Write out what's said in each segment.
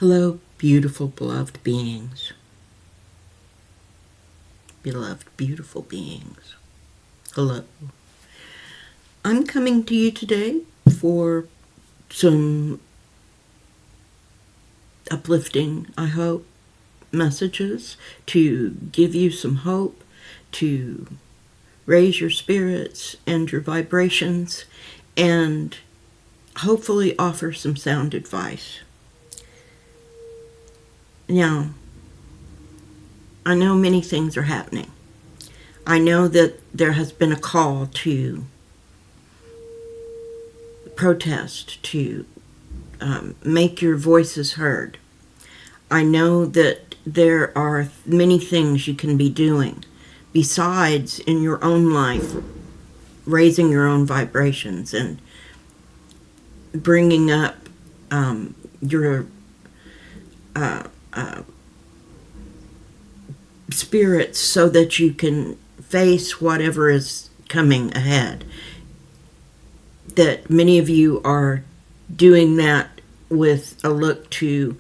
Hello, beautiful, beloved beings. Beloved, beautiful beings. Hello. I'm coming to you today for some uplifting, I hope, messages to give you some hope, to raise your spirits and your vibrations, and hopefully offer some sound advice. Now, I know many things are happening. I know that there has been a call to protest, to make your voices heard. I know that there are many things you can be doing besides in your own life, raising your own vibrations and bringing up your spirits so that you can face whatever is coming ahead. That many of you are doing that with a look to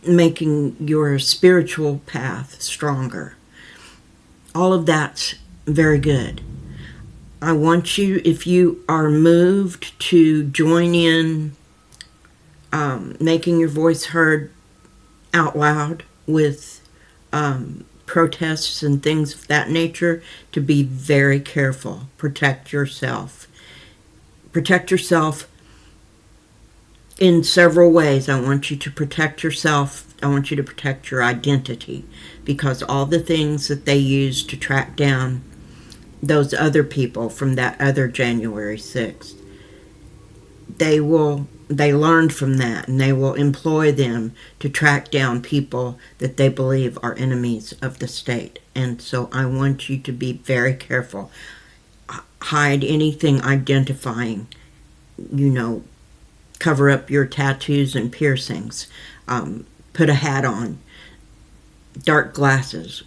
making your spiritual path stronger. All of that's very good. I want you, if you are moved, to join in making your voice heard out loud with protests and things of that nature, to be very careful. Protect yourself. Protect yourself in several ways. I want you to protect yourself. I want you to protect your identity, because all the things that they use to track down those other people from that other January 6th, they learned from that, and they will employ them to track down people that they believe are enemies of the state. And so I want you to be very careful. Hide anything identifying, cover up your tattoos and piercings. Put a hat on, dark glasses.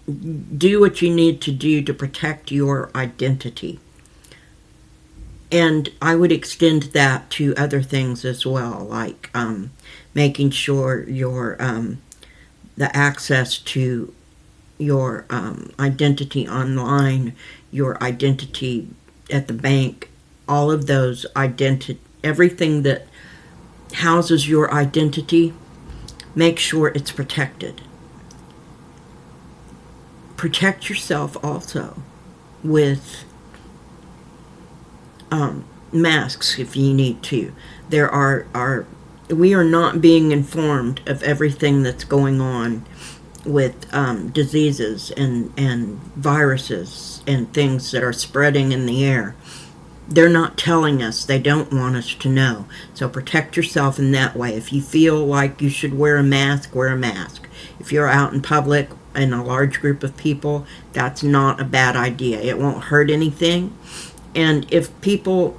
Do what you need to do to protect your identity. And I would extend that to other things as well, like making sure your the access to your identity online, your identity at the bank, all of those everything that houses your identity, make sure it's protected. Protect yourself also with masks if you need to. We are not being informed of everything that's going on with diseases and viruses and things that are spreading in the air. They're not telling us. They don't want us to know. So protect yourself in that way. If you feel like you should wear a mask, wear a mask. If you're out in public in a large group of people, that's not a bad idea. It won't hurt anything. And if people,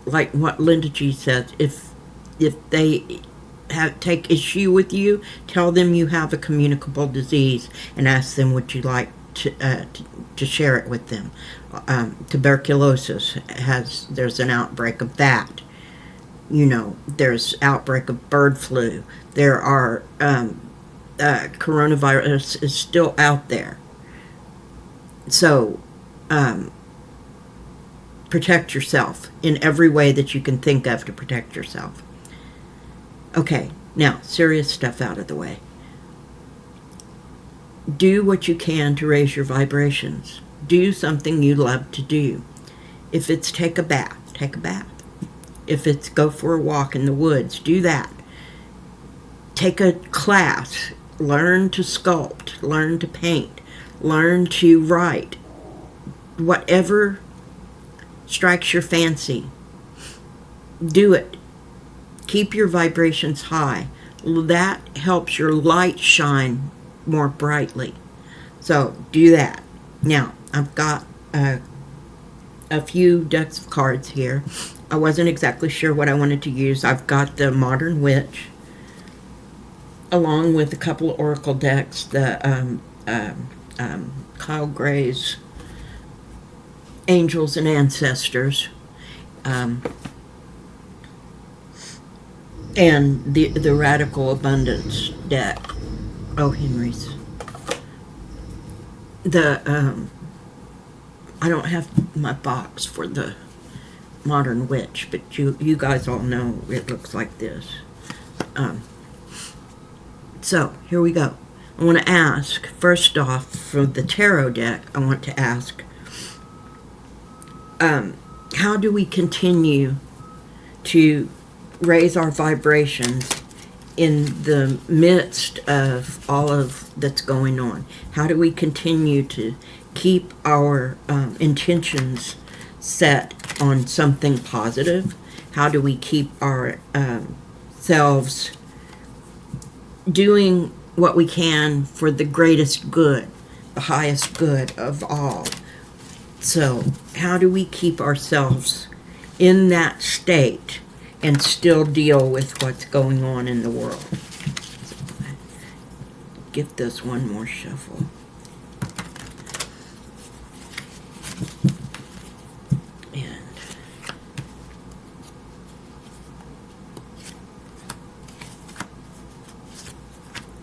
like what Linda G said, if they take issue with you, tell them you have a communicable disease and ask them would you like to share it with them. Tuberculosis there's an outbreak of that. There's outbreak of bird flu. There are coronavirus is still out there. So protect yourself in every way that you can think of to protect yourself. Okay, now, serious stuff out of the way. Do what you can to raise your vibrations. Do something you love to do. If it's take a bath, take a bath. If it's go for a walk in the woods, do that. Take a class. Learn to sculpt. Learn to paint. Learn to write. Whatever strikes your fancy, do it. Keep your vibrations high. That helps your light shine more brightly. So do that. Now, I've got a few decks of cards here. I wasn't exactly sure what I wanted to use. I've got the Modern Witch, along with a couple of Oracle decks, the Kyle Gray's Angels and Ancestors. and the Radical Abundance deck. Oh, Henry's. I don't have my box for the Modern Witch, but you guys all know it looks like this. So here we go. I want to ask, first off, for the tarot deck, I want to ask, how do we continue to raise our vibrations in the midst of all of that's going on? How do we continue to keep our intentions set on something positive? How do we keep our selves doing what we can for the greatest good, the highest good of all? So how do we keep ourselves in that state and still deal with what's going on in the world? Give this one more shuffle. And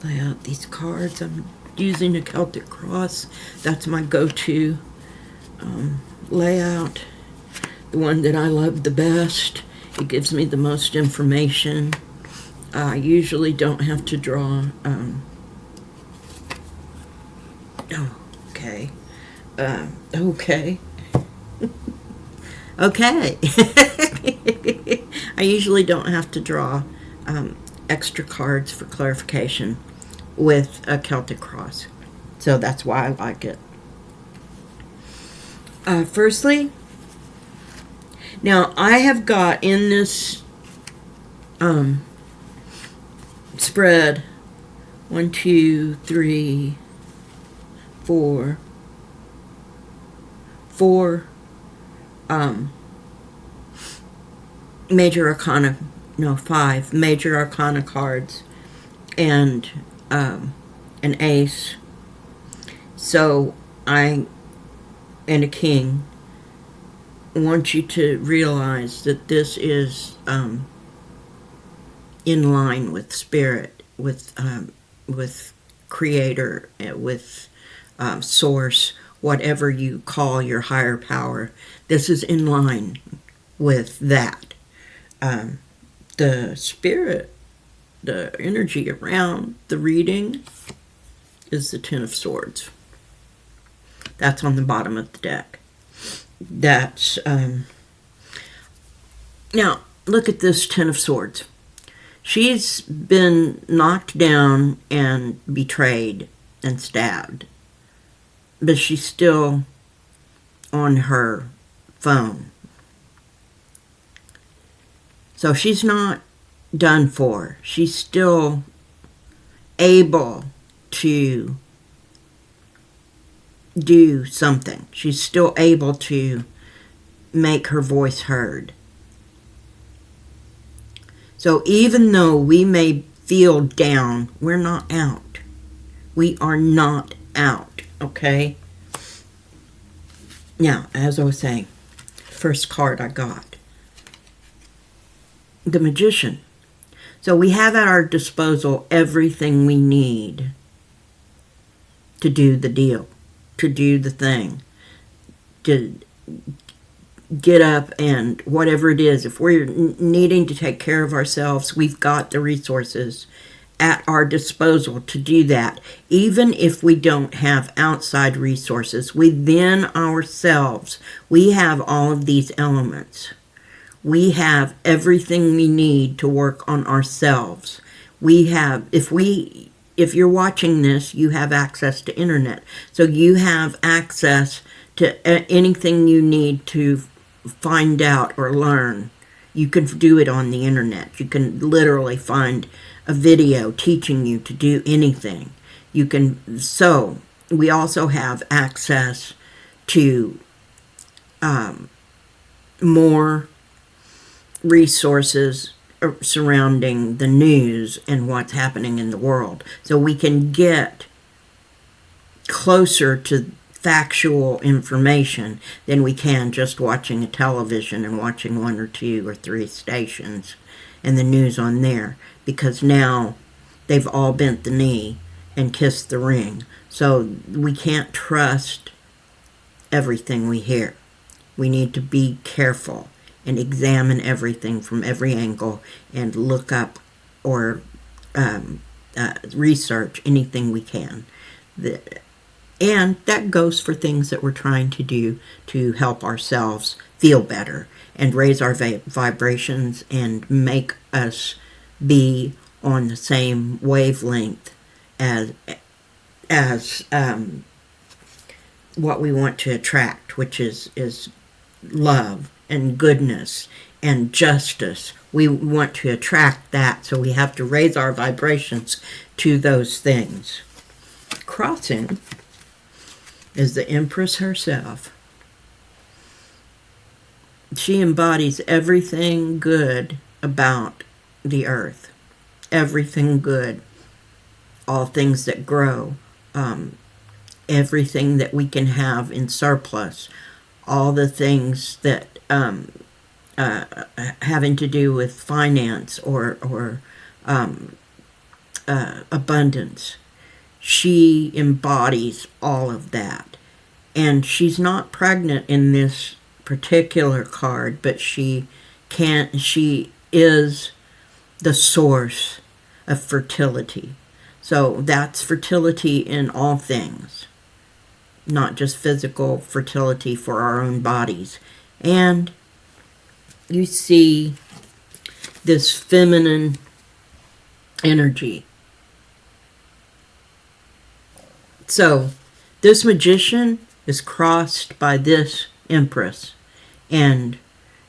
lay out these cards. I'm using a Celtic cross. That's my go-to layout. The one that I love the best. It gives me the most information. I usually don't have to draw. Okay. Okay. Okay. I usually don't have to draw extra cards for clarification with a Celtic cross. So that's why I like it. Firstly, now I have got in this spread 1, 2, 3, 4 major arcana, no, 5 major arcana cards and an ace. So and a king. I want you to realize that this is in line with spirit, with creator, with source, whatever you call your higher power. This is in line with that. The spirit, the energy around the reading is the Ten of Swords. That's on the bottom of the deck. That's now look at this Ten of Swords. She's been knocked down and betrayed and stabbed, but she's still on her phone. So she's not done for. She's still able to do something. She's still able to make her voice heard. So even though we may feel down, we're not out. We are not out, okay? Now, as I was saying, first card I got, the Magician. So we have at our disposal everything we need to do the deal, to do the thing, to get up and whatever it is. If we're needing to take care of ourselves, we've got the resources at our disposal to do that. Even if we don't have outside resources, within ourselves, we have all of these elements. We have everything we need to work on ourselves. We have, if you're watching this, you have access to internet. So you have access to anything you need to find out or learn. You can do it on the internet. You can literally find a video teaching you to do anything. So we also have access to more resources surrounding the news and what's happening in the world. So we can get closer to factual information than we can just watching a television and watching 1 or 2 or 3 stations and the news on there, because now they've all bent the knee and kissed the ring. So we can't trust everything we hear. We need to be careful and examine everything from every angle and look up or research anything we can. And that goes for things that we're trying to do to help ourselves feel better and raise our vibrations and make us be on the same wavelength as what we want to attract, which is love and goodness and justice. We want to attract that, so we have to raise our vibrations to those things. Crossing is the Empress herself. She embodies everything good about the earth. Everything good. All things that grow. Everything that we can have in surplus. All the things that having to do with finance or abundance. She embodies all of that. And she's not pregnant in this particular card, but she is the source of fertility. So that's fertility in all things, not just physical fertility for our own bodies. And you see this feminine energy. So this magician is crossed by this Empress, and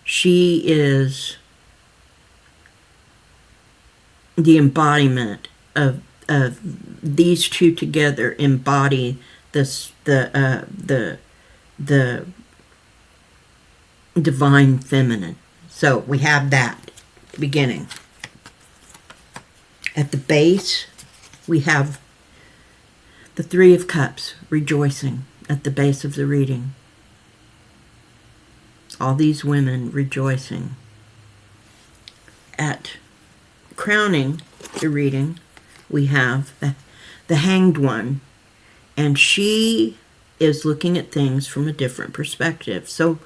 she is the embodiment of these two together. Embody this the divine feminine. So we have that beginning. At the base, we have the Three of Cups rejoicing at the base of the reading. All these women rejoicing. At crowning the reading, we have the Hanged One, and she is looking at things from a different perspective. So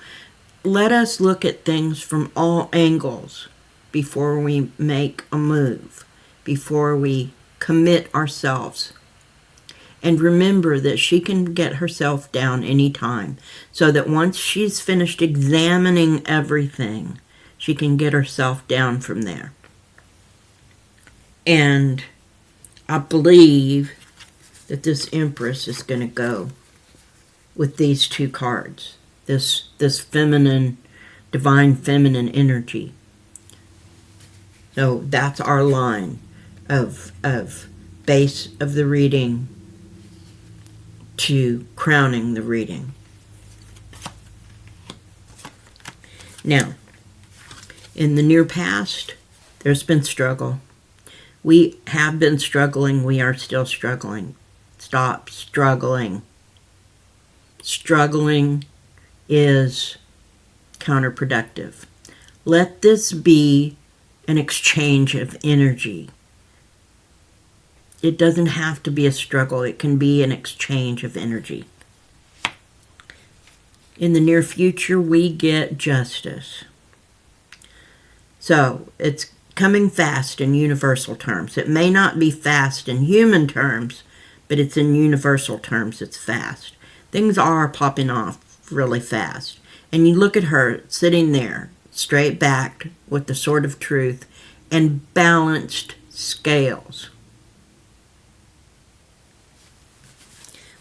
let us look at things from all angles before we make a move, before we commit ourselves. And remember that she can get herself down anytime, so that once she's finished examining everything, she can get herself down from there. And I believe that this Empress is going to go with these two cards, this feminine, divine feminine energy. So that's our line of base of the reading to crowning the reading. Now, in the near past, there's been struggle. We have been struggling. We are still struggling. Stop struggling. Struggling is counterproductive. Let this be an exchange of energy. It doesn't have to be a struggle. It can be an exchange of energy. In the near future, we get justice. So, it's coming fast in universal terms. It may not be fast in human terms, but it's in universal terms, it's fast. Things are popping off really fast. And you look at her sitting there, straight backed, with the sword of truth, and balanced scales.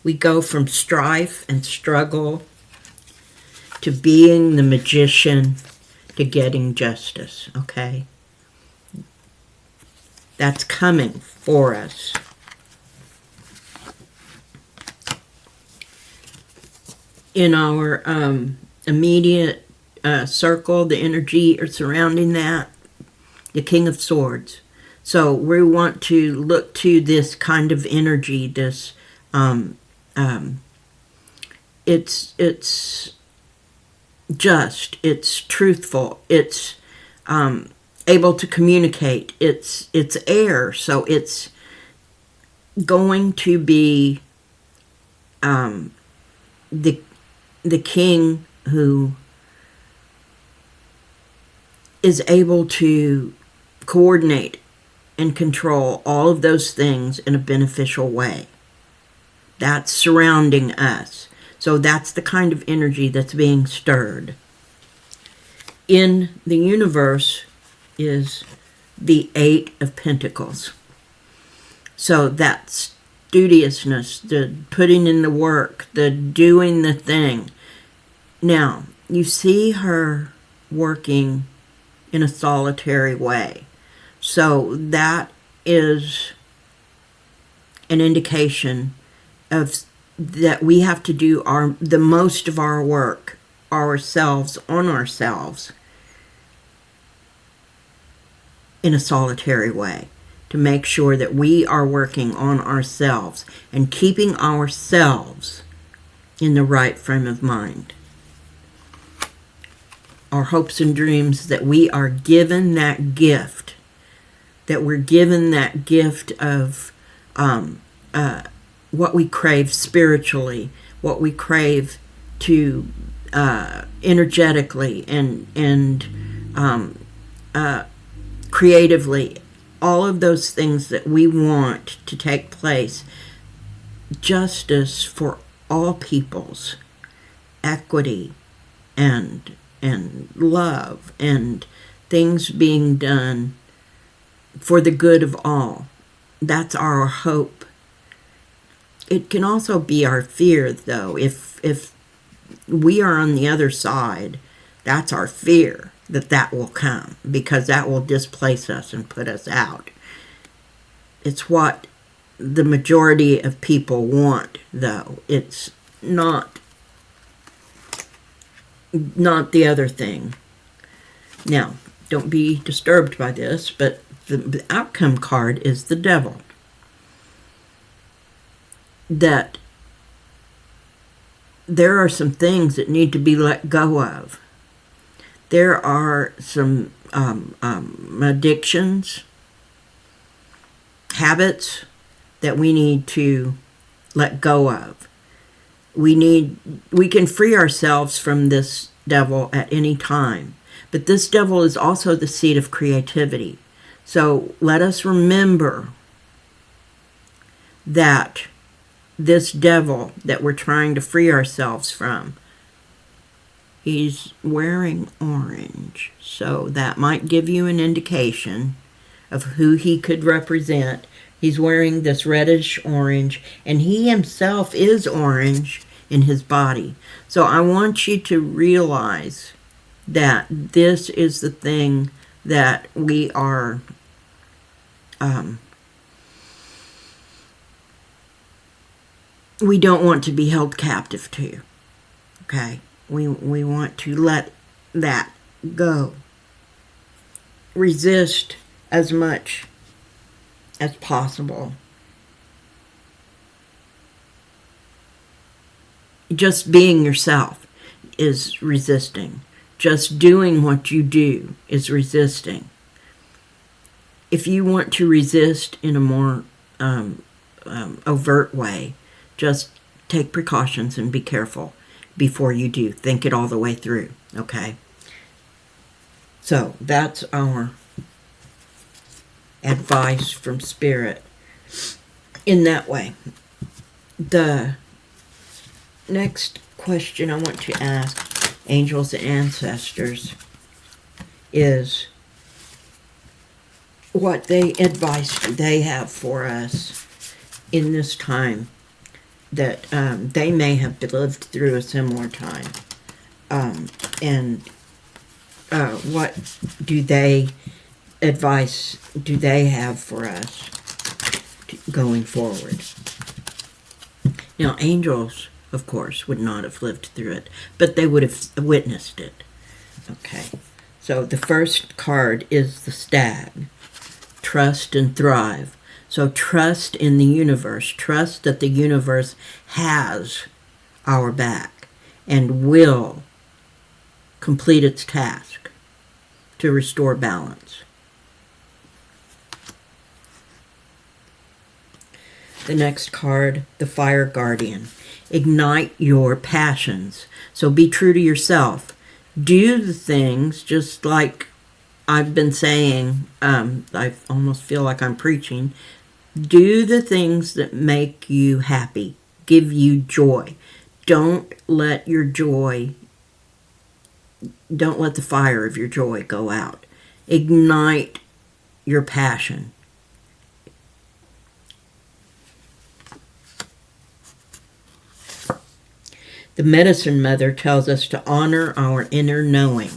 We go from strife and struggle to being the magician to getting justice, okay? That's coming for us. In our immediate circle, the energy surrounding that, the King of Swords. So we want to look to this kind of energy, this it's just, it's truthful, it's able to communicate, it's air, so it's going to be the king who is able to coordinate and control all of those things in a beneficial way. That's surrounding us. So that's the kind of energy that's being stirred. In the universe is the Eight of Pentacles. So that's studiousness, the putting in the work, the doing the thing. Now, you see her working in a solitary way. So that is an indication of that we have to do the most of our work ourselves on ourselves in a solitary way, to make sure that we are working on ourselves and keeping ourselves in the right frame of mind. Our hopes and dreams, that we are given that gift, that we're given that gift of what we crave spiritually, what we crave to energetically and creatively, all of those things that we want to take place, justice for all peoples, equity and love, and things being done for the good of all. That's our hope. It can also be our fear, though. If we are on the other side, that's our fear, that will come, because that will displace us and put us out. It's what the majority of people want, though. It's not the other thing. Now, don't be disturbed by this, but the outcome card is the Devil. That there are some things that need to be let go of. There are some addictions, habits that we need to let go of. We can free ourselves from this devil at any time. But this devil is also the seat of creativity. So let us remember that this devil that we're trying to free ourselves from, he's wearing orange. So that might give you an indication of who he could represent. He's wearing this reddish orange, and he himself is orange in his body. So I want you to realize that this is the thing that we are we don't want to be held captive to. Okay? We want to let that go. Resist as much as possible. Just being yourself is resisting. Just doing what you do is resisting. If you want to resist in a more overt way, just take precautions and be careful before you do. Think it all the way through, okay? So that's our advice from Spirit in that way. The next question I want to ask angels and ancestors is, what advice do they have for us in this time that they may have lived through a similar time, and what advice do they have for us going forward? Now, angels, of course, would not have lived through it, but they would have witnessed it. Okay, so the first card is the Stag. Trust and thrive. So trust in the universe. Trust that the universe has our back. and will complete its task to restore balance. The next card, the Fire Guardian. Ignite your passions. So be true to yourself. Do the things, just like I've been saying, I almost feel like I'm preaching. Do the things that make you happy, give you joy. Don't let the fire of your joy go out. Ignite your passion. The Medicine Mother tells us to honor our inner knowing.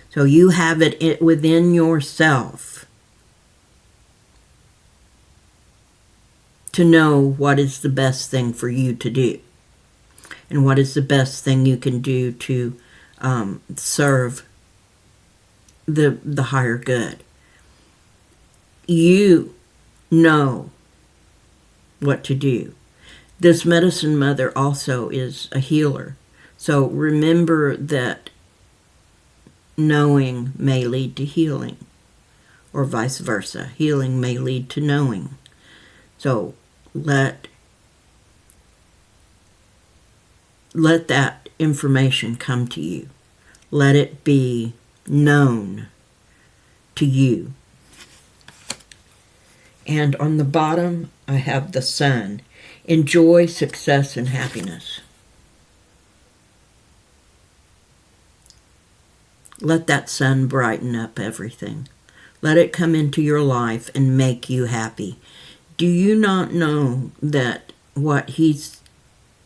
So you have it within yourself to know what is the best thing for you to do and what is the best thing you can do to serve the higher good. You know what to do. This Medicine Mother also is a healer. So remember that knowing may lead to healing, or vice versa. Healing may lead to knowing. So let that information come to you. Let it be known to you. And on the bottom, I have the Sun. Enjoy success and happiness. Let that sun brighten up everything. Let it come into your life and make you happy. Do you not know that what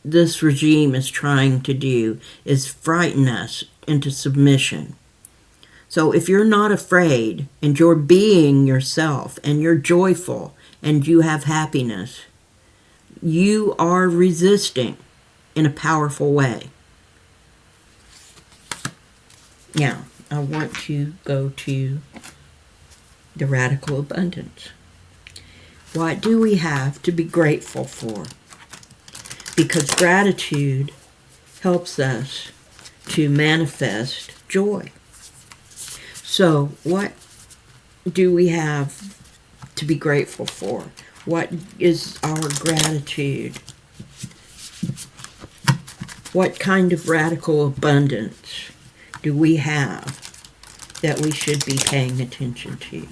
this regime is trying to do is frighten us into submission? So if you're not afraid and you're being yourself and you're joyful and you have happiness, you are resisting in a powerful way. Now, I want to go to the radical abundance. What do we have to be grateful for? Because gratitude helps us to manifest joy. So, what do we have to be grateful for? What is our gratitude? What kind of radical abundance do we have that we should be paying attention to?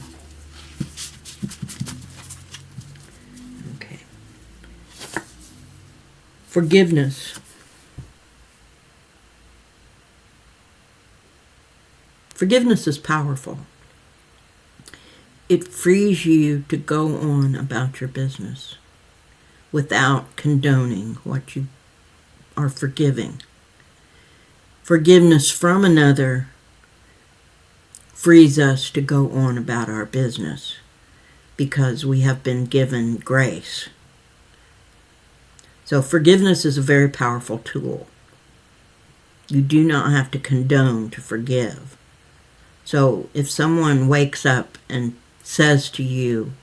Okay. Forgiveness. Forgiveness is powerful. It frees you to go on about your business without condoning what you are forgiving. Forgiveness from another frees us to go on about our business because we have been given grace. So forgiveness is a very powerful tool. You do not have to condone to forgive. So if someone wakes up and says to you,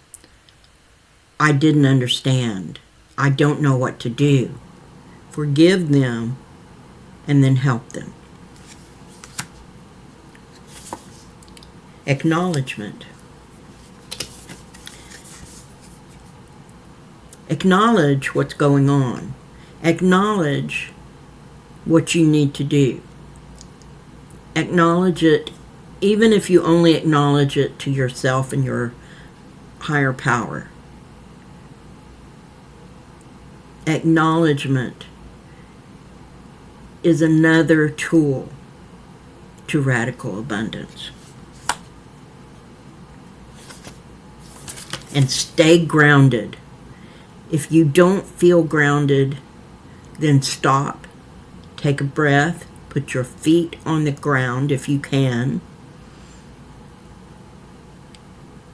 I didn't understand, I don't know what to do, forgive them and then help them. Acknowledgement. Acknowledge what's going on. Acknowledge what you need to do. Acknowledge it, even if you only acknowledge it to yourself and your higher power. Acknowledgement is another tool to radical abundance. And stay grounded. If you don't feel grounded, then stop, take a breath, put your feet on the ground if you can,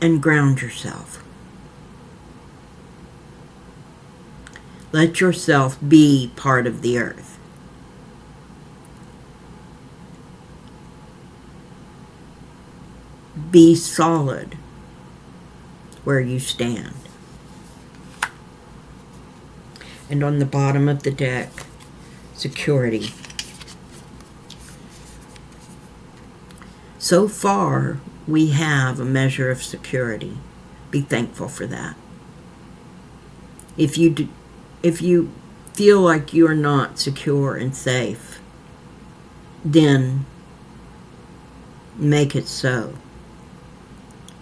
and ground yourself. Let yourself be part of the earth. Be solid where you stand. And on the bottom of the deck, security. So far, we have a measure of security. Be thankful for that. If you feel like you're not secure and safe, then make it so.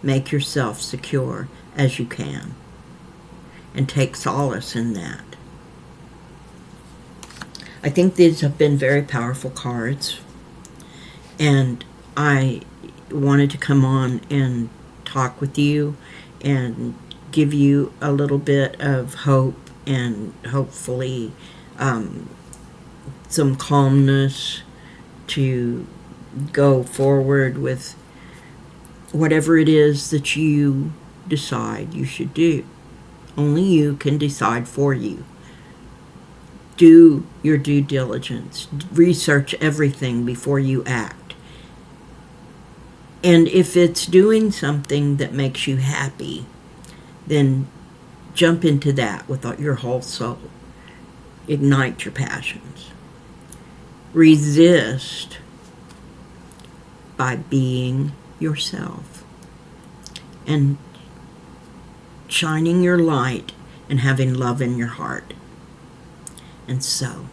Make yourself secure as you can, and take solace in that. I think these have been very powerful cards, and I wanted to come on and talk with you and give you a little bit of hope and hopefully some calmness to go forward with whatever it is that you decide you should do. Only you can decide for you. Do your due diligence. Research everything before you act. And if it's doing something that makes you happy, then jump into that with your whole soul. Ignite your passions. Resist by being yourself and shining your light and having love in your heart. And so,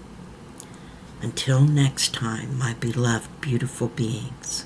until next time, my beloved, beautiful beings.